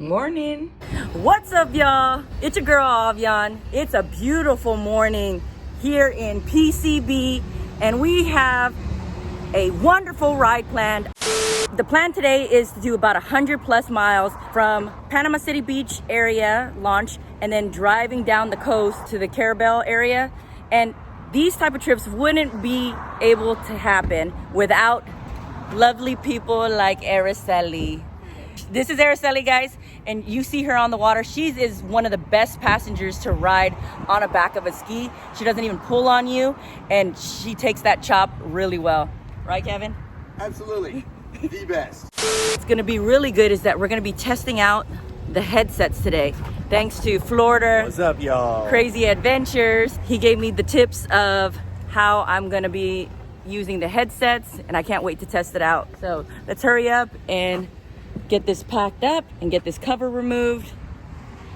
Morning. What's up, y'all? It's your girl Avian. It's a beautiful morning here in PCB, and we have a wonderful ride planned. The plan today is to do about 100 plus miles from Panama City Beach area launch, and then driving down the coast to the Carabelle area. And these type of trips wouldn't be able to happen without lovely people like Ariceli. This is Ariceli, guys, and you see her on the water. She is one of the best passengers to ride on the back of a ski. She doesn't even pull on you, and she takes that chop really well. Right, Kevin? Absolutely. The best. What's gonna be really good is that we're gonna be testing out the headsets today. Thanks to Florida. What's up, y'all? Crazy Adventures. He gave me the tips of how I'm gonna be using the headsets, and I can't wait to test it out. So let's hurry up and get this packed up and get this cover removed,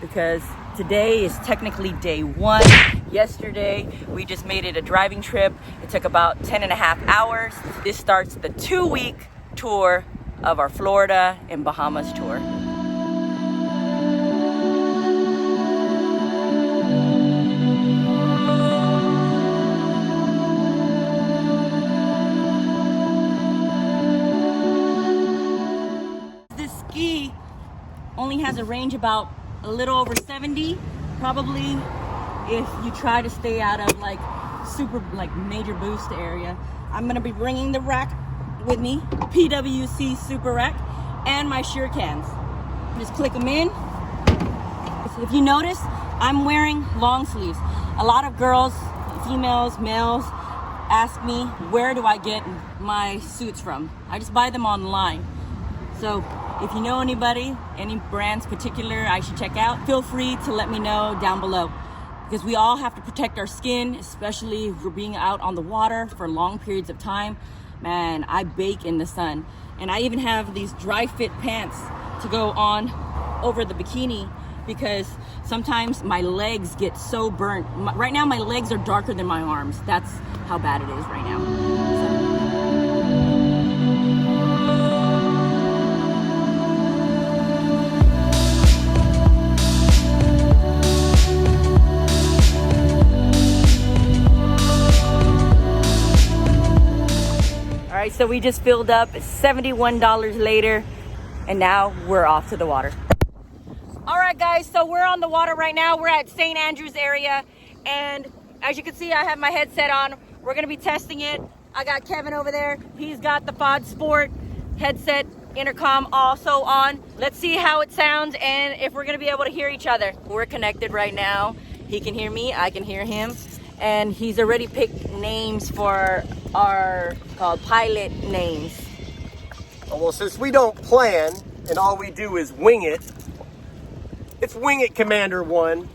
because today is technically day one. Yesterday we just made it a driving trip. It took about 10 and a half hours. This starts the 2-week tour of our Florida and Bahamas tour. Ski only has a range about a little over 70. Probably if you try to stay out of like super like major boost area. I'm gonna be bringing the rack with me, PWC super rack, and my sure cans. Just click them in. If you notice, I'm wearing long sleeves. A lot of girls, females, males ask me, where do I get my suits from? I just buy them online. So if you know anybody, any brands particular I should check out, feel free to let me know down below. Because we all have to protect our skin, especially if we're being out on the water for long periods of time. Man, I bake in the sun. And I even have these dry fit pants to go on over the bikini, because sometimes my legs get so burnt. Right now my legs are darker than my arms. That's how bad it is right now. So. So we just filled up, $71 later, and now we're off to the water. All right, guys, so we're on the water right now. We're at St. Andrews area, and as you can see, I have my headset on. We're gonna be testing it. I got Kevin over there. He's got the Pod Sport headset, intercom also on. Let's see how it sounds and if we're gonna be able to hear each other. We're connected right now. He can hear me, I can hear him. And he's already picked names for our pilot names. Well, since we don't plan and all we do is wing it, it's Wing It Commander 1,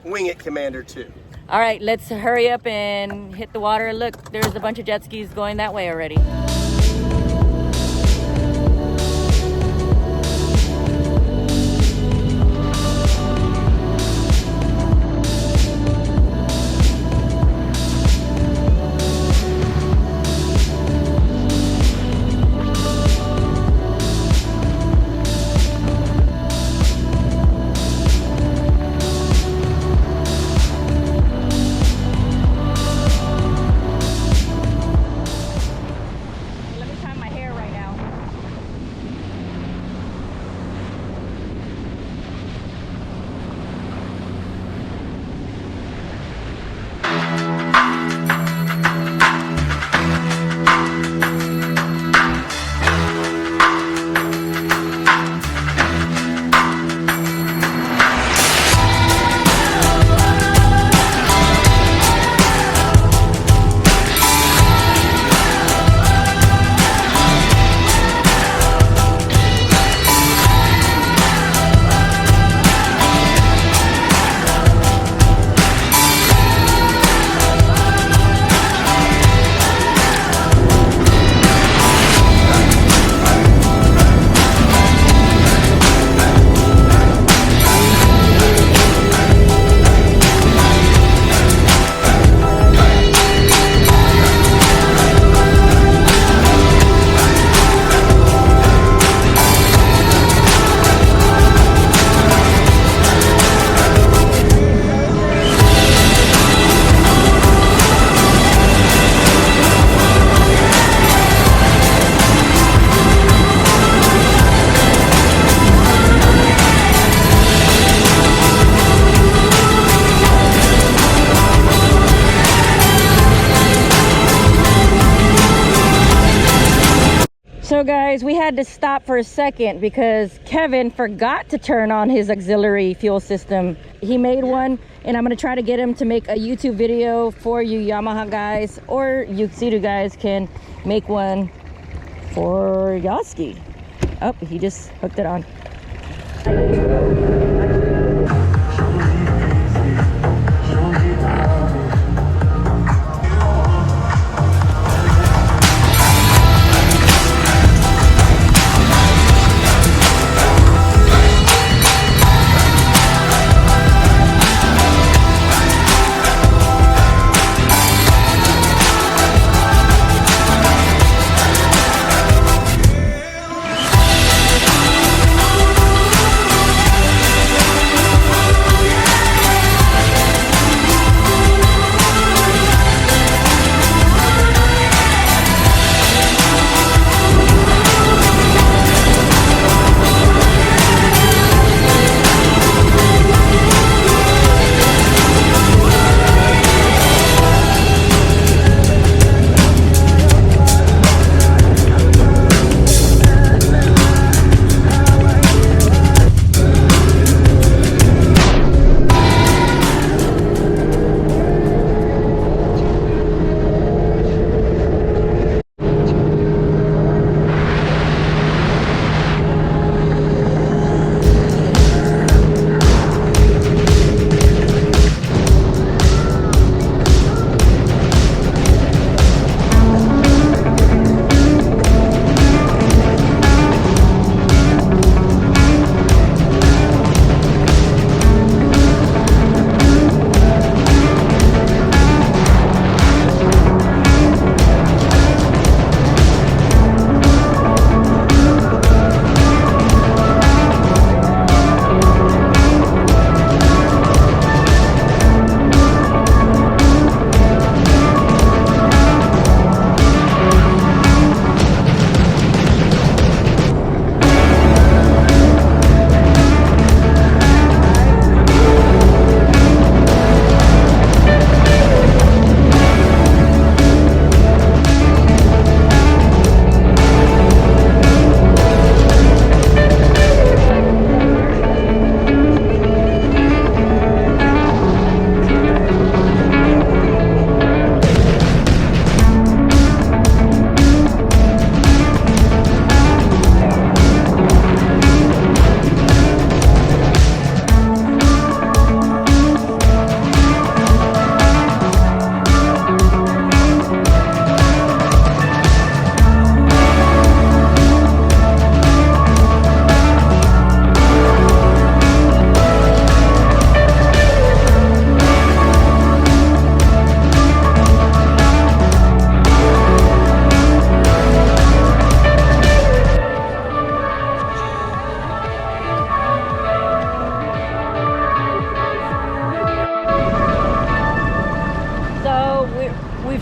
Wing It Commander 2. All right, let's hurry up and hit the water. Look, there's a bunch of jet skis going that way already. guys, we had to stop for a second because Kevin forgot to turn on his auxiliary fuel system. He made one, and I'm gonna try to get him to make a YouTube video for you Yamaha guys, or you Seadoo guys can make one for Yaski. Oh, he just hooked it on.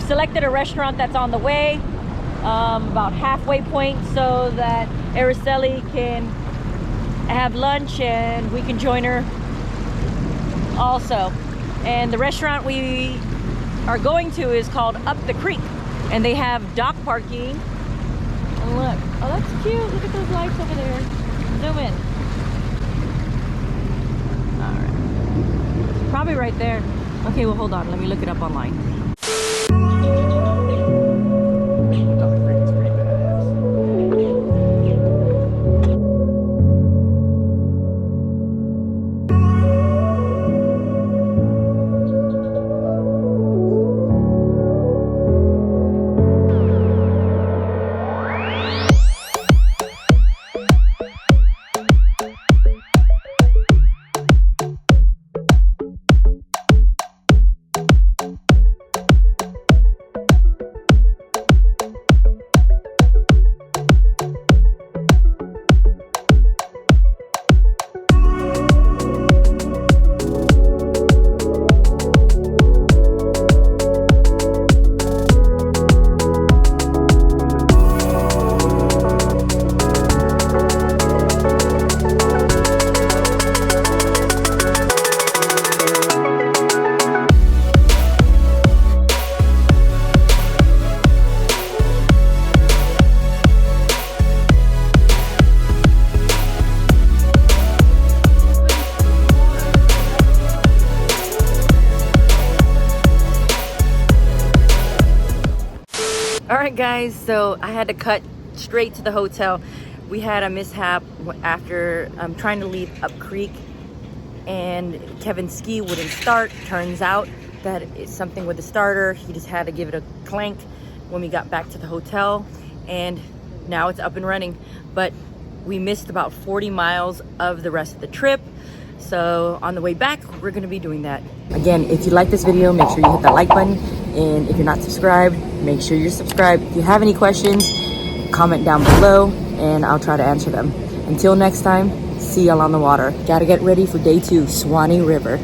Selected a restaurant that's on the way, about halfway point, so that Ariceli can have lunch and we can join her also. And the restaurant we are going to is called Up the Creek, and they have dock parking. And look, oh, that's cute. Look at those lights over there. Zoom in. All right, it's probably right there. Okay, well, hold on, let me look it up online. right, guys, so I had to cut straight to the hotel. We had a mishap after trying to leave up creek, and Kevin's ski wouldn't start. Turns out that it's something with the starter. He just had to give it a clank when we got back to the hotel, and now it's up and running. But we missed about 40 miles of the rest of the trip. So on the way back, we're gonna be doing that. Again, if you like this video, make sure you hit that like button. And if you're not subscribed, make sure you're subscribed. If you have any questions, comment down below and I'll try to answer them. Until next time, see y'all on the water. Gotta get ready for day 2, Swanee River.